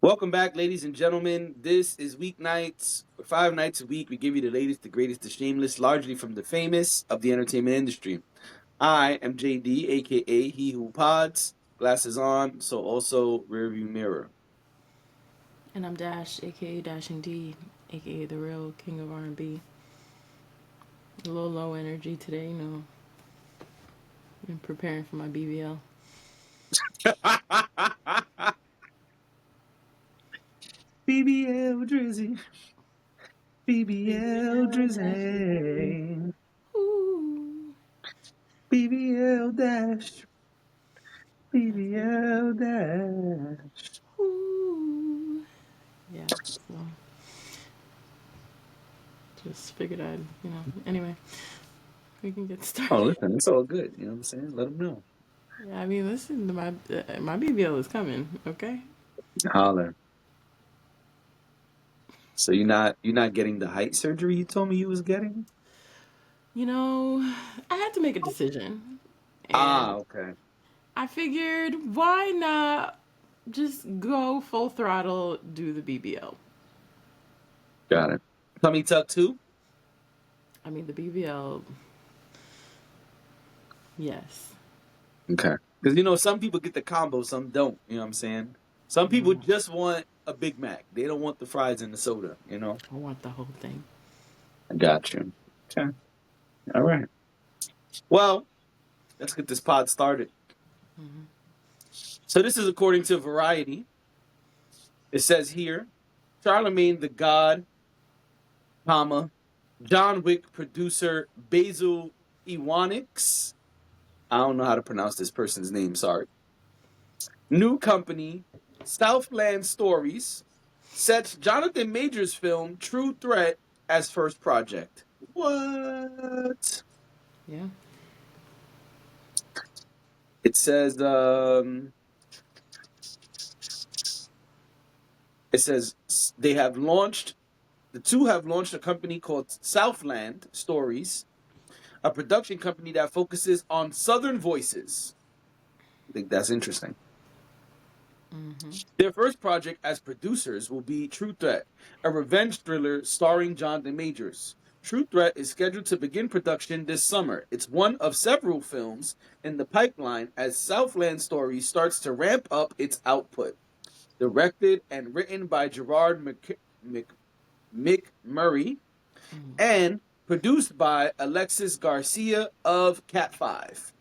Welcome back, ladies and gentlemen. This is Weeknights. For 5 nights a week, we give you the latest, the greatest, the shameless, largely from the famous of the entertainment industry. I am JD, aka He Who Pods. Glasses on, so also rearview mirror. And I'm Dash, aka Dashing D, aka the real king of R&B. A little low energy today, I'm preparing for my BBL. BBL Drizzy, BBL BBL Dashing D. Drizzy, Ooh. BBL Dash, That's it. BBL Dash. Ooh. Yeah, so just figured Anyway, we can get Oh, started. listen, it's all good. You know what I'm saying? Let them know. Yeah, I mean, listen, my BBL is coming, okay? Holler. So you're not getting the height surgery you told me you was getting? You know, I had to make a decision. Ah, And okay. I figured, why not just go full throttle, do the BBL? Got it. Tummy tuck too? I mean, the BBL, yes. Okay. Because some people get the combo, some don't. You know what I'm saying? Some people No, just want a Big Mac. They don't want the fries and the soda. I want the whole thing. I got you. Okay. All right. Well, let's get this pod started. Hmm. So this is according to Variety. It says here, Charlemagne the God, comma, John Wick producer Basil Iwanix. I don't know how to pronounce this person's name, sorry. New company, Southland Stories, sets Jonathan Majors' film True Threat as first project. What? Yeah. It says they have launched the two have launched a company called Southland Stories, a production company that focuses on Southern voices. I think that's interesting. Hmm. Their first project as producers will be True Threat, a revenge thriller starring Jonathan Majors. True Threat is scheduled to begin production this summer. It's one of several films in the pipeline as Southland Stories starts to ramp up its output. Directed and written by Gerard McMurray and produced by Alexis Garcia of Cat 5.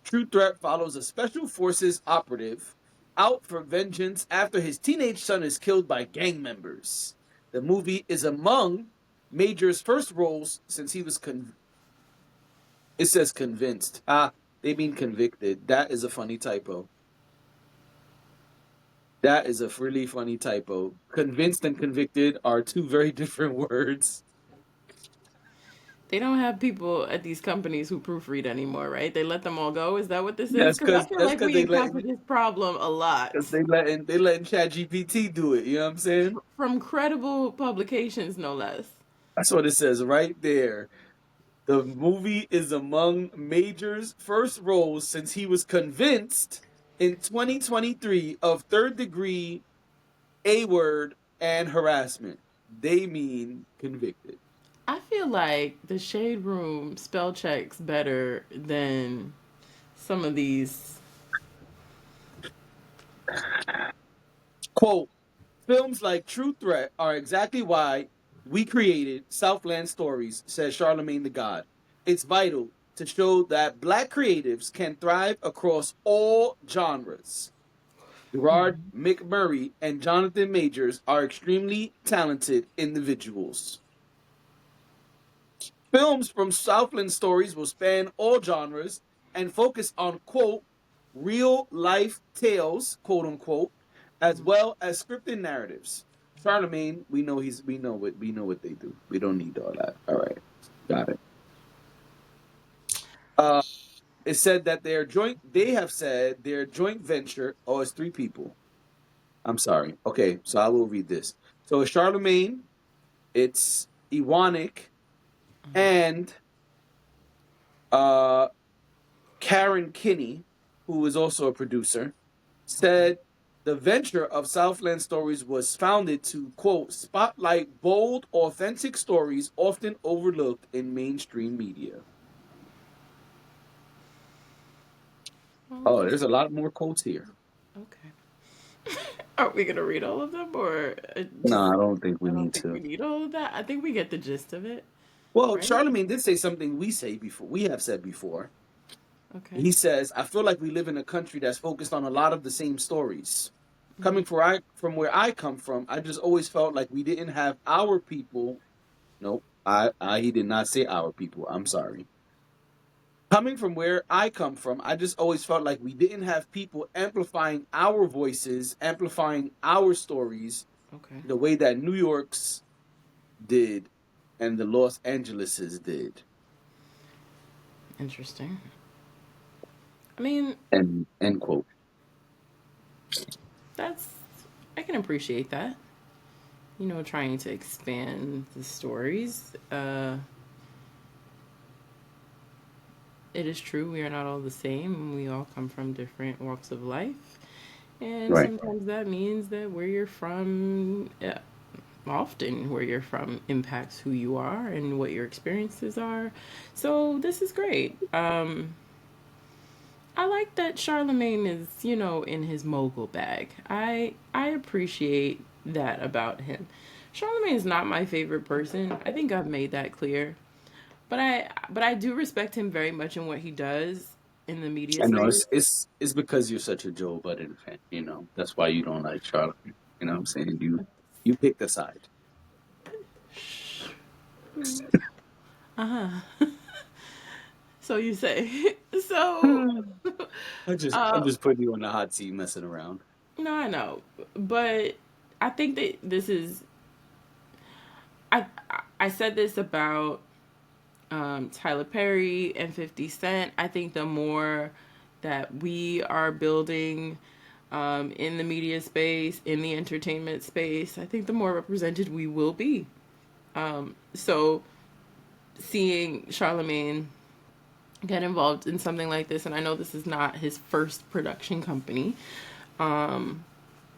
True Threat follows a special forces operative out for vengeance after his teenage son is killed by gang members. The movie is among Major's first roles since he was it says convinced. Ah, they mean convicted. That is a funny typo. That is a really funny typo. Convinced and convicted are two very different words. They don't have people at these companies who proofread anymore, right? They let them all go. Is that what this is? That's Because I because feel that's like because we they encounter letting this problem a because lot they letting ChatGPT do it. You know what I'm saying? from credible publications, no less. That's what it says right there. The movie is among Major's first roles since he was convinced in 2023 of third degree A word and harassment. They mean convicted. I feel like the Shade Room spell checks better than some of these. Quote, films like True Threat are exactly why we created Southland Stories, says Charlemagne the God. It's vital to show that black creatives can thrive across all genres. Gerard McMurray and Jonathan Majors are extremely talented individuals. Films from Southland Stories will span all genres and focus on, quote, real life tales, quote unquote, as well as scripted narratives. Charlemagne, we know what they do. We don't need all that. All right. Got it. Uh it said that they have said their joint venture, oh, it's three people. I'm sorry. Okay, so I will read this. So it's Charlemagne, it's Iwanik, and uh Karen Kinney, who is also a producer, Okay. said The venture of Southland Stories was founded to, quote, spotlight bold, authentic stories often overlooked in mainstream media. Well, Oh, this, there's a lot more quotes here. okay. Are we gonna read all of them, or No, just? I don't think we I don't need think we to. need all of that. I think we get the gist of it, Well, right? Charlemagne did say something we have said before. Okay. He says, I feel like we live in a country that's focused on a lot of the same stories. Mm-hmm. From where I come from, I just always felt like we didn't have our people. Nope, he did not say our people. I'm sorry. Coming from where I come from, I just always felt like we didn't have people amplifying our voices, amplifying our stories Okay. the way that New York's did and the Los Angeles's did. Interesting. I mean, And end quote. that's I can appreciate that. You know, trying to expand the stories. It is true we are not all the same. We all come from different walks of life, and Right. sometimes that means that where you're from, often where you're from impacts who you are and what your experiences are. So this is great. I like that Charlemagne is, you know, in his mogul bag. I appreciate that about him. Charlemagne is not my favorite person. I think I've made that clear. But I do respect him very much in what he does in the media I know space. it's because you're such a Joe Budden fan, you know. That's why you don't like Charlotte. You know what I'm saying? You picked a side. Uh-huh. So you say. So I'm uh just putting you on the hot seat messing around. no, I know. But I think that this is I said this about Tyler Perry and 50 Cent. I think the more that we are building in the media space, in the entertainment space, I think the more represented we will be. So seeing Charlemagne get involved in something like this, and I know this is not his first production company,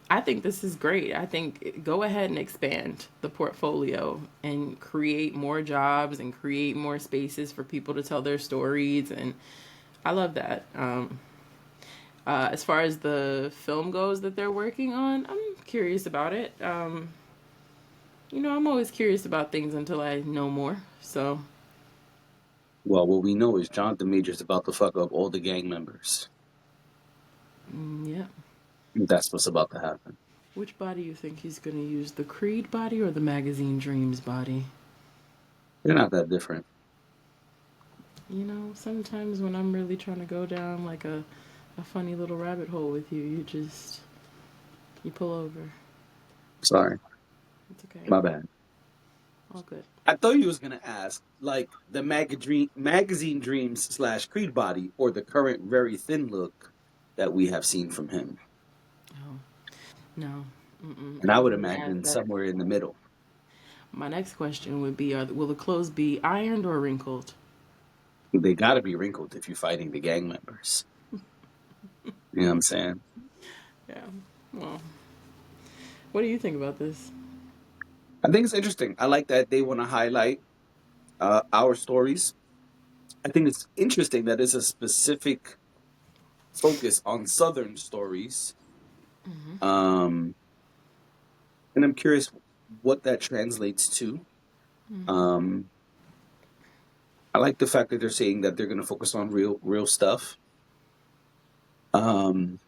I think this is great. I think go ahead and expand the portfolio and create more jobs and create more spaces for people to tell their stories. And I love that. As far as the film goes that they're working on, I'm curious about it. You know, I'm always curious about things until I know more. So, Well, what we know is Jonathan Major's about to fuck up all the gang members. yeah. That's what's about to happen. Which body you think he's going to use? The Creed body or the Magazine Dreams body? They're not that different. You know, sometimes when I'm really trying to go down like a funny little rabbit hole with you, you pull over. Sorry, It's okay. my bad. All good. I thought you was gonna ask like the magazine dreams slash Creed body or the current very thin look that we have seen from him, Oh, no. and I I was would going to ask imagine that. somewhere in the middle. My next question would be, will the clothes be ironed or wrinkled? They got to be wrinkled if you're fighting the gang members. You know what I'm saying? Yeah. Well, what do you think about this? I think it's interesting. I like that they want to highlight our stories. I think it's interesting that it's a specific focus on Southern stories. Mm-hmm. Um, and I'm curious what that translates to. Mm-hmm. Um, I like the fact that they're saying that they're going to focus on real stuff. Um,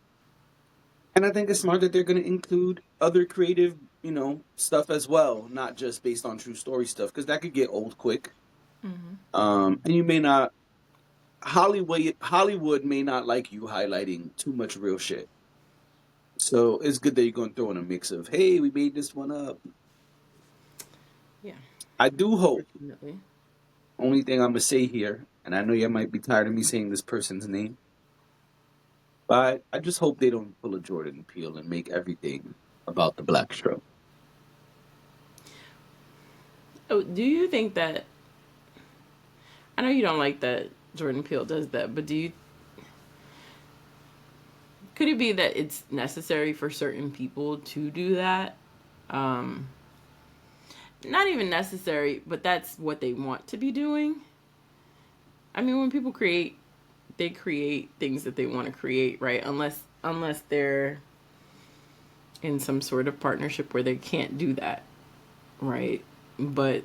and I think it's smart that they're going to include other creative, you know, stuff as well, not just based on true story stuff, because that could get old quick. Mm-hmm. And you may not Hollywood may not like you highlighting too much real shit. So it's good that you're going to throw in a mix of, hey, we made this one up. Yeah. I do hope. Definitely. Only thing I'm gonna say here, and I know you might be tired of me saying this person's name, but I just hope they don't pull a Jordan Peele and make everything about the black stroke. Oh, do you think that? I know you don't like that Jordan Peele does that, but do you? Could it be that it's necessary for certain people to do that? Um, Not even necessary, but that's what they want to be doing. I mean, when people create, they create things that they want to create, right? Unless they're in some sort of partnership where they can't do that, right? But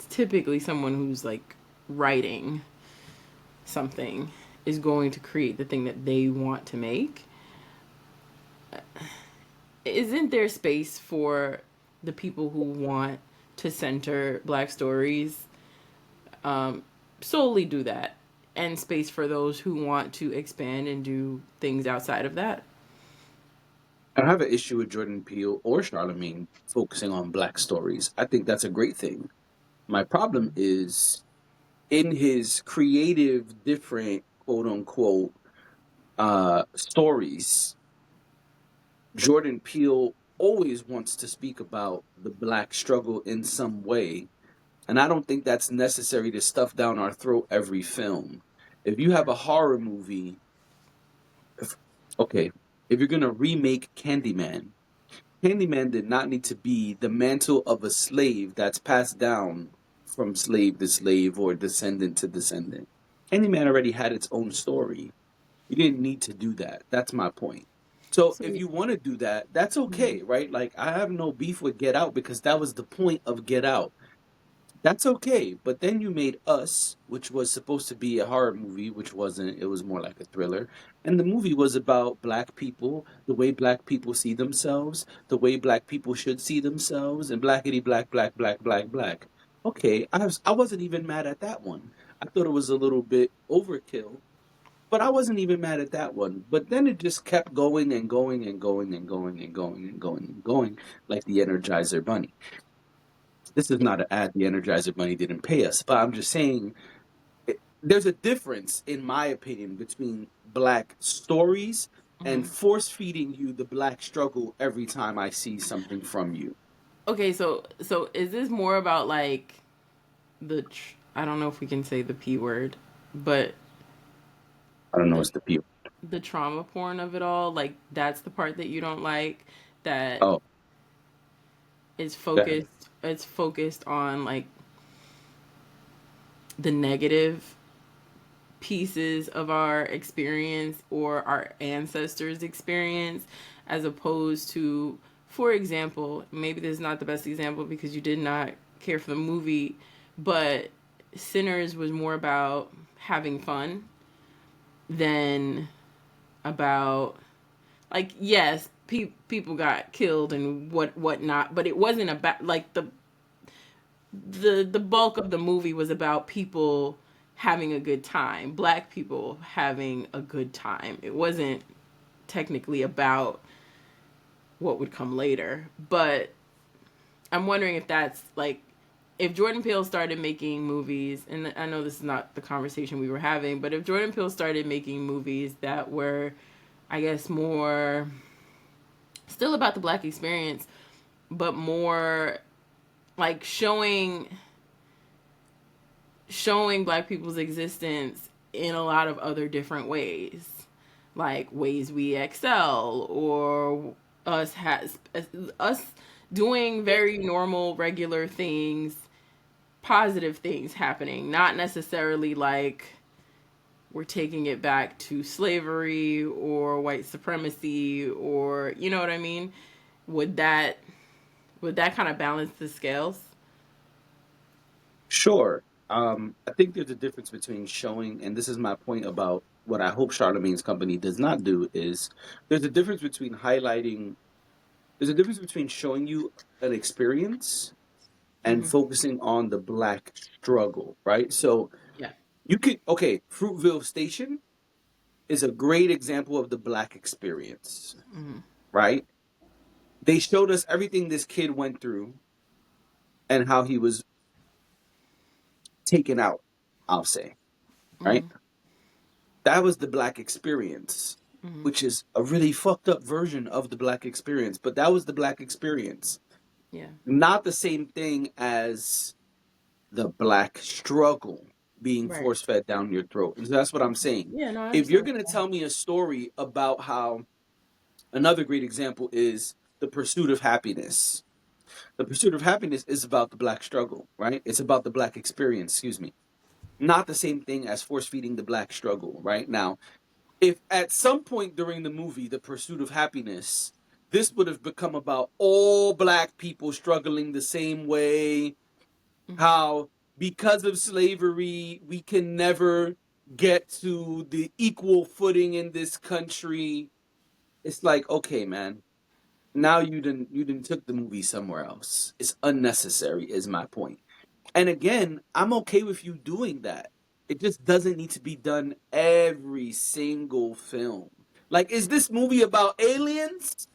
typically someone who's like writing something is going to create the thing that they want to make. Isn't there space for the people who want to center black stories, um, solely do that, and space for those who want to expand and do things outside of that? I don't have an issue with Jordan Peele or Charlemagne focusing on black stories. I think that's a great thing. My problem is in his creative, different quote unquote stories. Jordan Peele always wants to speak about the black struggle in some way, and I don't think that's necessary to stuff down our throat every film. If you have a horror movie, if, okay, if you're gonna remake Candyman, Candyman did not need to be the mantle of a slave that's passed down from slave to slave or descendant to descendant. Candyman already had its own story. You didn't need to do that. That's my point. So So, if you want to do that, that's okay, right? Like I have no beef with Get Out because that was the point of Get Out. That's okay. But then you made Us, which was supposed to be a horror movie, which wasn't. It was more like a thriller. And the movie was about black people, the way black people see themselves, the way black people should see themselves, and blackity black, black, black, black, black. Okay, I wasn't even mad at that one. I thought it was a little bit overkill, but I wasn't even mad at that one. But then it just kept going and going and going and going and going and going and going like the Energizer Bunny. This is not an ad. The Energizer Bunny didn't pay us, but I'm just saying there's a difference, in my opinion, between black stories and mhm. force feeding you the black struggle every time I see something from you. Okay, so is this more about like I don't know if we can say the P word, but I don't know the what's the people. the trauma porn of it all, like that's the part that you don't like, that Oh, is go ahead. focused it's focused on like the negative pieces of our experience or our ancestors' experience, as opposed to, for example, maybe this is not the best example because you did not care for the movie, but Sinners was more about having fun than about, like, yes, people got killed and whatnot, but it wasn't about like the bulk of the movie was about people having a good time, black people having a good time. It wasn't technically about what would come later. But I'm wondering if that's like, if Jordan Peele started making movies, and I know this is not the conversation we were having, but if Jordan Peele started making movies that were, I guess, more still about the black experience, but more like showing black people's existence in a lot of other different ways, like ways we excel, or us doing very normal regular things, positive things happening, not necessarily like we're taking it back to slavery or white supremacy, or you know what I mean. Would that would that kind of balance the scales? Sure. I think there's a difference between showing, and this is my point about what I hope Charlemagne's company does not do, is there's a difference between highlighting, there's a difference between showing you an experience and Hmm. focusing on the black struggle, right? So Yeah. you could, okay, Fruitville Station is a great example of the black experience, Hmm. right? They showed us everything this kid went through and how he was taken out, I'll say, right? Hmm. That was the black experience, Hmm. which is a really fucked up version of the black experience, but that was the black experience. Yeah. Not the same thing as the black struggle being Right. force fed down your throat. And so that's what I'm saying. Yeah, no, I If understand you're what going to you're saying. tell me a story about how Another great example is The Pursuit of Happiness. The Pursuit of Happiness is about the black struggle, right? It's about the black experience, excuse me. Not the same thing as force feeding the black struggle, right? Now, if at some point during the movie, The Pursuit of Happiness, this would have become about all black people struggling the same way, how because of slavery, we can never get to the equal footing in this country. It's like, okay, man, now you didn't took the movie somewhere else. It's unnecessary, is my point. And again, I'm okay with you doing that. It just doesn't need to be done every single film. Like, is this movie about aliens?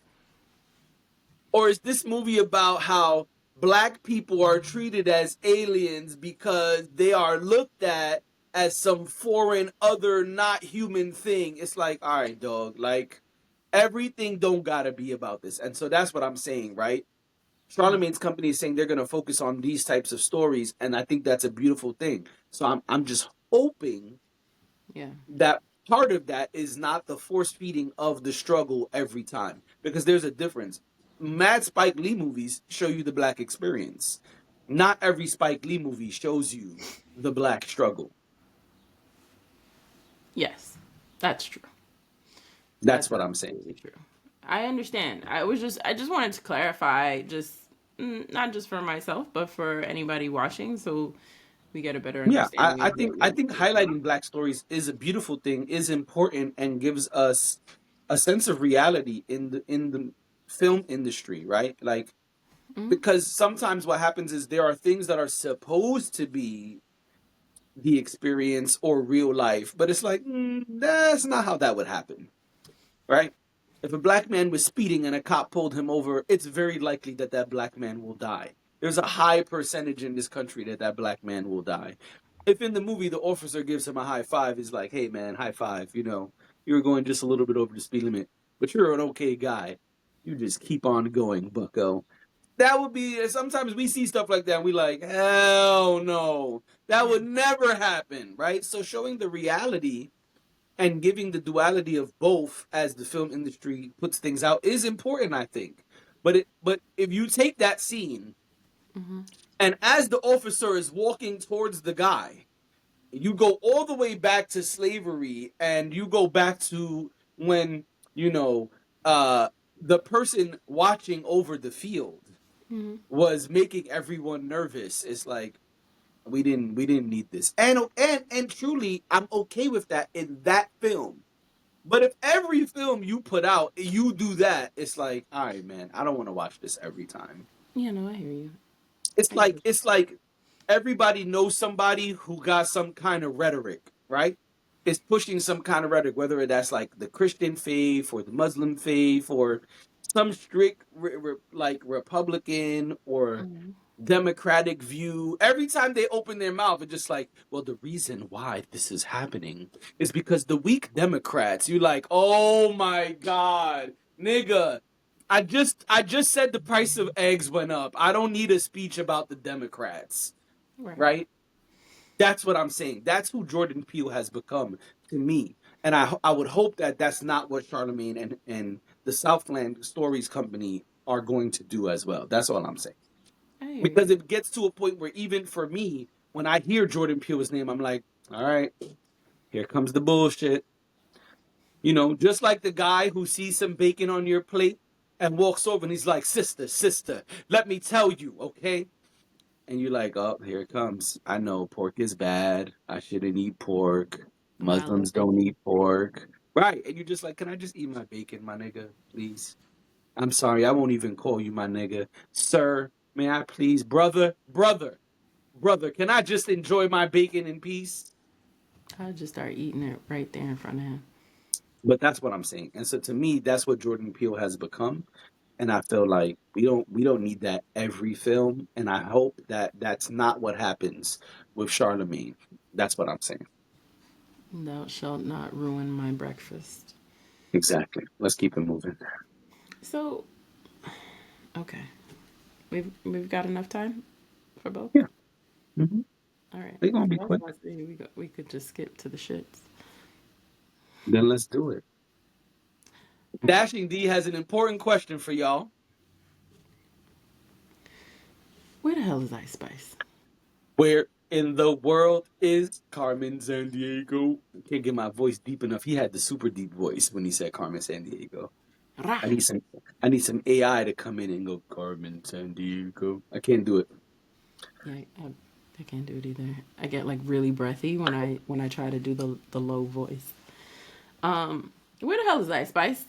Or is this movie about how black people are treated as aliens because they are looked at as some foreign, other, not human thing? It's like, all right, dog, like, everything don't gotta be about this. And so that's what I'm saying, right? Charlemagne's company is saying they're going to focus on these types of stories, and I think that's a beautiful thing. So I'm just hoping Yeah. that part of that is not the force feeding of the struggle every time, because there's a difference. Mad Spike Lee movies show you the black experience. Not every Spike Lee movie shows you the black struggle. Yes, that's true. That's That's what I'm saying. absolutely true. I understand. I just wanted to clarify, just not just for myself, but for anybody watching, so we get a better Yeah, understanding I of think what I you're think saying. highlighting black stories is a beautiful thing, is important, and gives us a sense of reality in the film industry, right? Like, Mm-hmm. because sometimes what happens is there are things that are supposed to be the experience or real life, but it's like, that's not how that would happen, right? If a black man was speeding and a cop pulled him over, it's very likely that that black man will die. There's a high percentage in this country that that black man will die. If in the movie the officer gives him a high five, he's like, hey man, high five, you were going just a little bit over the speed limit, but you're an okay guy. You just keep on going, bucko. That would be, sometimes we see stuff like that and we like, hell no, that Yeah. would never happen, right? So showing the reality and giving the duality of both as the film industry puts things out is important, I think. But if you take that scene Mm-hmm. and as the officer is walking towards the guy, you go all the way back to slavery and you go back to when, you know, uh the person watching over the field Mm-hmm. was making everyone nervous. It's like, we didn't need this. And truly I'm okay with that in that film. But if every film you put out, you do that, it's like, all right, man, I don't want to watch this every time. Yeah, no, I hear you. It's I get like it. it's like everybody knows somebody who got some kind of rhetoric, right? Is pushing some kind of rhetoric, whether that's like the Christian faith or the Muslim faith or some strict like Republican or Mm-hmm. democratic view. Every time they open their mouth, it's just like, well, the reason why this is happening is because the weak Democrats. You like, oh my god, nigga. I just said the price of eggs went up. I don't need a speech about the Democrats, Right. right? That's what I'm saying. That's who Jordan Peele has become to me. And I would hope that that's not what Charlemagne and the Southland Stories Company are going to do as well. That's all I'm saying. I hear Because you. it gets to a point where even for me, when I hear Jordan Peele's name, I'm like, all right, here comes the bullshit. Just like the guy who sees some bacon on your plate and walks over and he's like, sister, sister, let me tell you, okay? And you're like, oh, here it comes. I know pork is bad. I shouldn't eat pork. But I love Muslims don't bacon. eat pork. Right. And you're just like, can I just eat my bacon, my nigga, please? I'm sorry. I won't even call you my nigga. Sir, may I please? Brother, can I just enjoy my bacon in peace? I just start eating it right there in front of him. But that's what I'm saying. And so to me, that's what Jordan Peele has become. And I feel like we don't need that every film. And I hope that that's not what happens with Charlemagne. That's what I'm saying. Thou shalt not ruin my breakfast. Exactly. Let's keep it moving. So, okay, we've got enough time for both. Yeah. Mm-hmm. All right. They're gonna 'Cause be I was quick. about to say we could just skip to the shits. Then let's do it. Dashing D has an important question for y'all. Where the hell is Ice Spice? Where in the world is Carmen Sandiego? Can't get my voice deep enough. He had the super deep voice when he said Carmen Sandiego. Rah. I need some AI to come in and go Carmen Sandiego. I can't do it. Yeah, I can't do it either. I get like really breathy when I try to do the low voice. Where the hell is Ice Spice?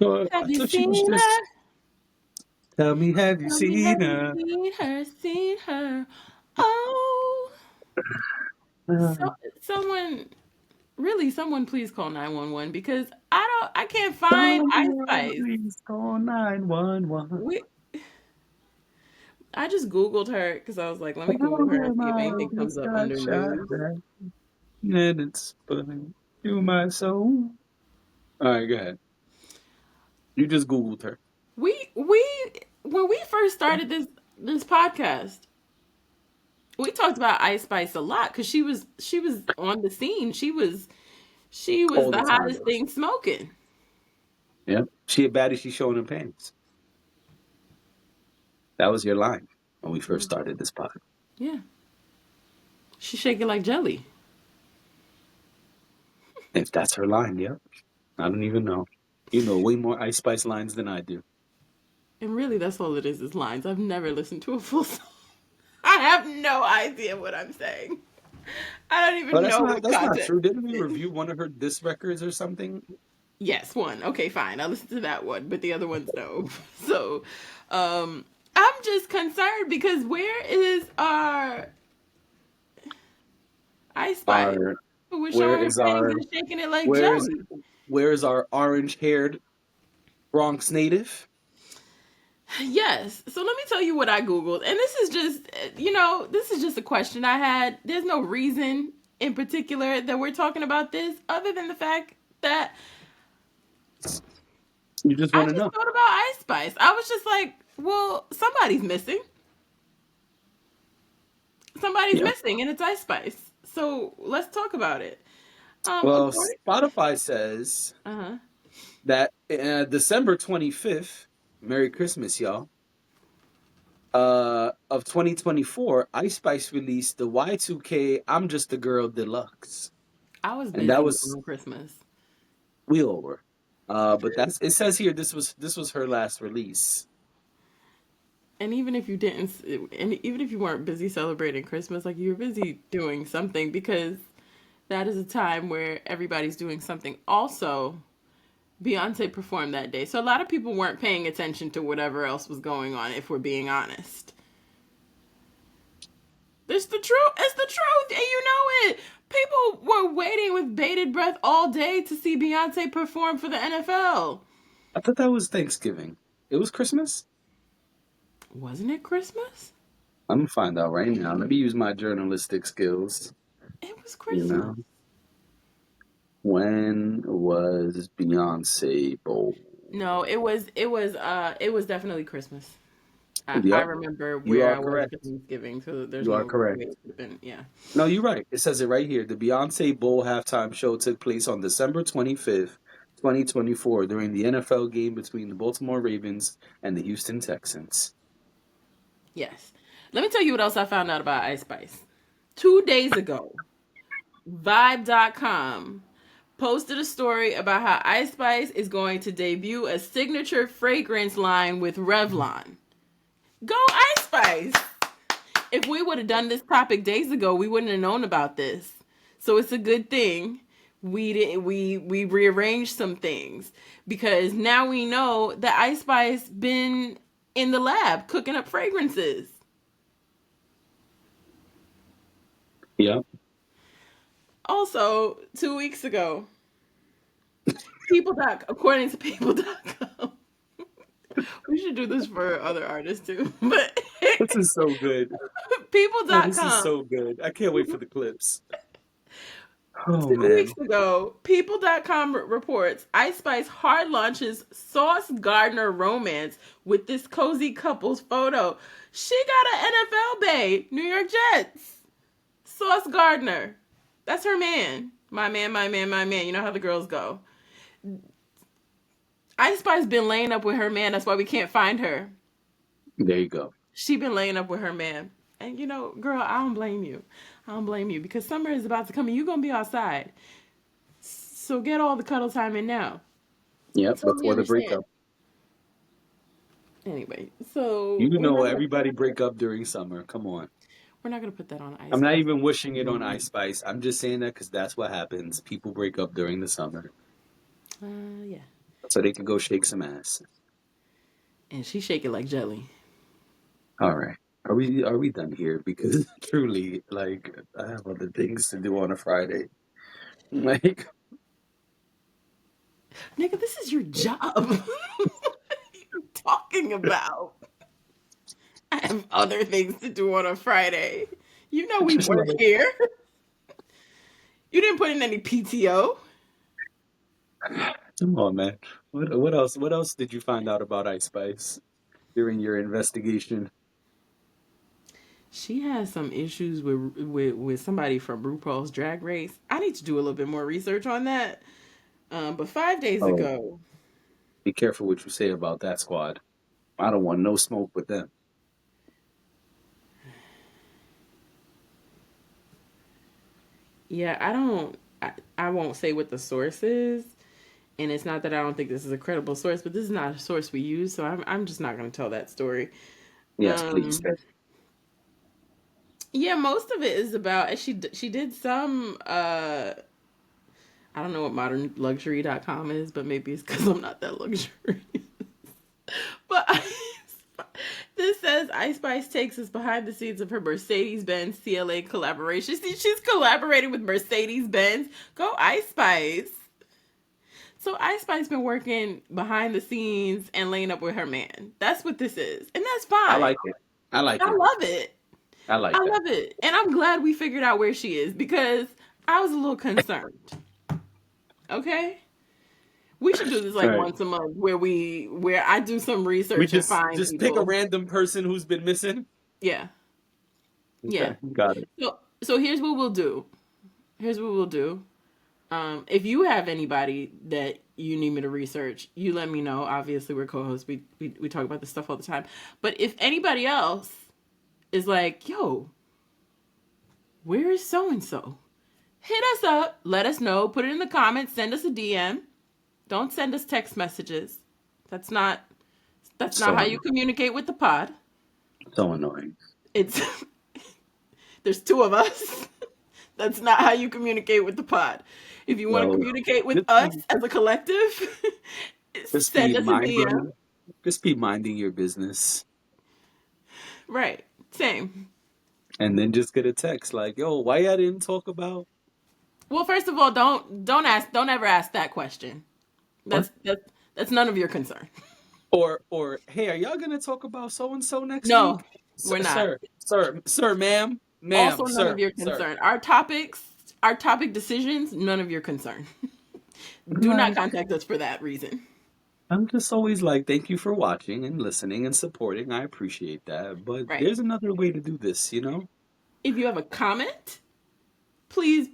I Have you thought she was seen her? just. Tell me, have you Tell me, have seen you her? seen her? Seen her? Oh, so someone really, someone please call 911 because I can't find Ice Someone Spice. please call 911. We I just Googled her because I was like, let me Google her and Oh, see if my anything comes just up got under shot news. at, and it's pulling through my soul. All right, go ahead. You just Googled her. We when we first started this podcast, we talked about Ice Spice a lot because she was on the scene. She was All the the time. hottest thing smoking. Yep. She a baddie, she showing her panties. That was your line when we first started this podcast. Yeah, she's shaking like jelly. If that's her line, yep. I don't even know. You know way more Ice Spice lines than I do. And really, that's all it is lines. I've never listened to a full song. I have no idea what I'm saying. I don't Oh, even know what that's not content. true. Didn't we review one of her disc records or something? Yes, one. Okay, fine. I listened to that one, but the other ones no. So, I'm just concerned because where is our Ice Spice? Our Who was where showing her is panties our and shaking it like where is jelly? where is our orange haired Bronx native? Yes. So let me tell you what I Googled. And this is just, this is just a question I had. There's no reason in particular that we're talking about this other than the fact that You just I want to just know. thought about Ice Spice. I was just like, well, somebody's missing. Somebody's Yeah. missing, and it's Ice Spice. So let's talk about it. Well, According, Spotify says uh-huh. that December 25th, Merry Christmas, y'all. Of 2024, Ice Spice released the Y2K I'm Just a Girl Deluxe. I was And that busy was on Christmas. we all were. But that's it says here this was her last release. And even if you didn't, and even if you weren't busy celebrating Christmas, like you were busy doing something because that is a time where everybody's doing something. Also, Beyonce performed that day. So a lot of people weren't paying attention to whatever else was going on, if we're being honest. It's the truth. It's the truth. And you know it. People were waiting with bated breath all day to see Beyonce perform for the NFL. I thought that was Thanksgiving. It was Christmas? Wasn't it Christmas? I'm gonna find out right now. Let me use my journalistic skills. It was You Christmas. know, when was Beyonce Bowl? No, it was definitely Christmas. I Yep, remember you where are I was for correct. Thanksgiving, so there's You are no way correct. it could have been. Yeah. No, you're right. It says it right here. The Beyonce Bowl halftime show took place on December 25th, 2024, during the NFL game between the Baltimore Ravens and the Houston Texans. Yes. Let me tell you what else I found out about Ice Spice. 2 days ago, Vibe.com posted a story about how Ice Spice is going to debut a signature fragrance line with Revlon. Go Ice Spice! If we would have done this topic days ago, we wouldn't have known about this. So it's a good thing we didn't we rearranged some things because now we know that Ice Spice been in the lab cooking up fragrances. Yep. Also, 2 weeks ago, according to people.com, we should do this for other artists too. But This is so good. Oh, this is people.com so good. I can't wait for the clips. Oh, 2 weeks man. ago, people.com reports Ice Spice hard launches Sauce Gardner romance with this cozy couple's photo. She got an NFL bae, New York Jets. Sauce Gardner. That's her man. My man, my man, my man. You know how the girls go. Ice Spice been laying up with her man. That's why we can't find her. There you go. She been laying up with her man. And girl, I don't blame you. I don't blame you because summer is about to come and you're going to be outside. So get all the cuddle time in now. Yep, Totally before the understand. breakup. Anyway, so You know everybody break up during summer. Come on. we're not going to put that on Ice I'm not Spice. even wishing it on Ice Spice. I'm just saying that because that's what happens. People break up during the summer. Yeah. So they can go shake some ass. And she shake it like jelly. All right. Are we done here? Because truly, like, I have other things to do on a Friday. Like, Nigga, this is your job. What are you talking about? I have other things to do on a Friday. You know we just work like, here. You didn't put in any PTO. come on, man. What else? What else did you find out about Ice Spice during your investigation? She has some issues with somebody from RuPaul's Drag Race. I need to do a little bit more research on that. But 5 days Oh, ago, be careful what you say about that squad. I don't want no smoke with them. yeah, I don't. I won't say what the source is, and it's not that I don't think this is a credible source, but this is not a source we use, so I'm just not going to tell that story. Yes, please. Um, yeah, most of it is about she did some. I don't know what modernluxury.com is, but maybe it's because I'm not that luxurious. But this says Ice Spice takes us behind the scenes of her Mercedes-Benz CLA collaboration. See, she's collaborating with Mercedes-Benz. Go Ice Spice. So Ice Spice been working behind the scenes and laying up with her man. That's what this is. And that's I fine. like it. I like I it. love it. I I like that. love it. And I'm glad we figured out where she is because I was a little concerned. Okay? We should do this All like right. once a month where I do some We research and find just pick a people. random person who's been missing. Yeah. Yeah. Okay, got it. So here's what we'll do. Here's what we'll do. If you have anybody that you need me to research, you let me know. Obviously, we're co-hosts. We talk about this stuff all the time. But if anybody else is like, yo, where is so and so? Hit us up. Let us know. Put it in the comments. Send us a DM. Don't send us text messages. That's not So how you communicate with the pod. so annoying. It's there's two of us. That's not how you communicate with the pod. If you want to Well, communicate with just us be as a collective, just send be us a DM. minding just be minding your business, Right. Same. and then just get a text like, "Yo, why I didn't talk about Well, first of all, don't ever ask that question. what?" That's none of your concern. Or hey, are y'all gonna talk about so and so next No, week? we're not. Sir, Also ma'am, none of your sir. concern. Our topic decisions, none of your concern. Do not Like, contact us for that reason. I'm just always like, thank you for watching and listening and supporting. I appreciate that. But Right. there's another way to do this, you know? If you have a comment, please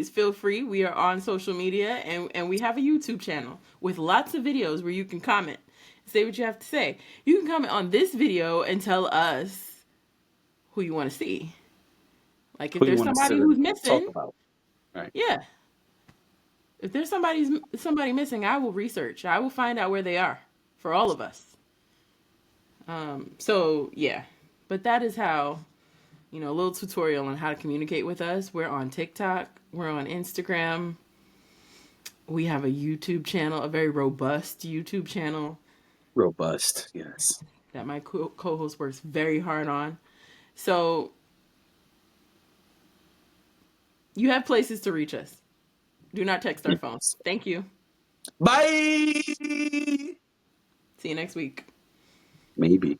feel free. We are on social media and we have a YouTube channel with lots of videos where you can comment. Say what you have to say. You can comment on this video and tell us who you want to see. Like if Who you there's want to somebody sit who's and talk missing, about, right? yeah. If there's somebody missing, I will research. I will find out where they are for all of us. So yeah. But that is how, a little tutorial on how to communicate with us. We're on TikTok, we're on Instagram. We have a YouTube channel, a very robust YouTube channel Robust, yes. that my co-host works very hard on. So you have places to reach us. Do not text our phone. Yes. Thank you. Bye! See you next week. Maybe.